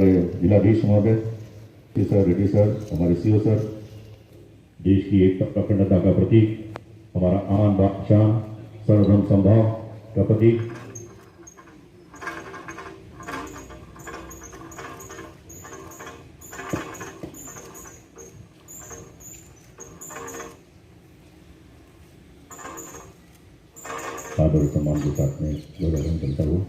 हमारे जिलाधीश महोदय श्री सर रेड्डी सर, हमारे सीओ सर, देश की एकता अखंडता का प्रतीक, हमारा आन शान सर्वधर्म समभाव का प्रतीक, आदर सम्मान के साथ में ध्वजारोहण करता हूँ।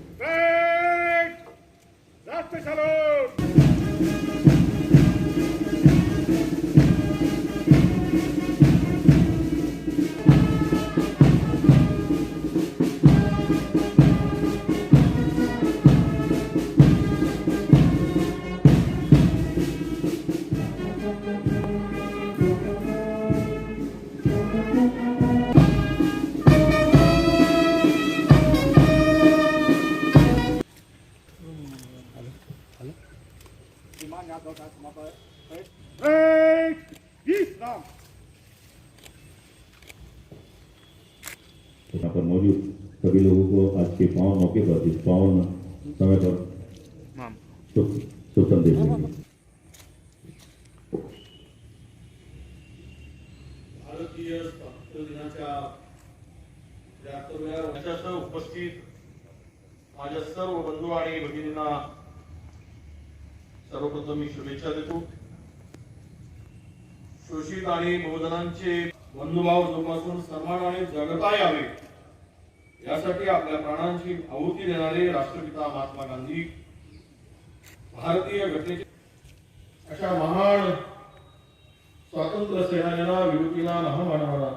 यहाँ पर मौजूद सभी लोगों को आज के पावन मौके पर, इस पावन समय पर शुभ संदेश देंगे। भारतीय स्वातंत्र्य दिनाच्या वर्षासह उपस्थित माझ्या सर्व बंधू आणि भगिनींना सर्वप्रथम मी शुभेच्छा देतो। शोषित आणि बहुजनांचे बंधुभाव जोपासून सन्मानाने जगता यावे यासाठी आपल्या प्राणांची आहुती देणारे राष्ट्रपिता महात्मा गांधी भारतीय घटनेचे अशा महान स्वातंत्र्य सेनानीला, विभूतीला, महामानवाला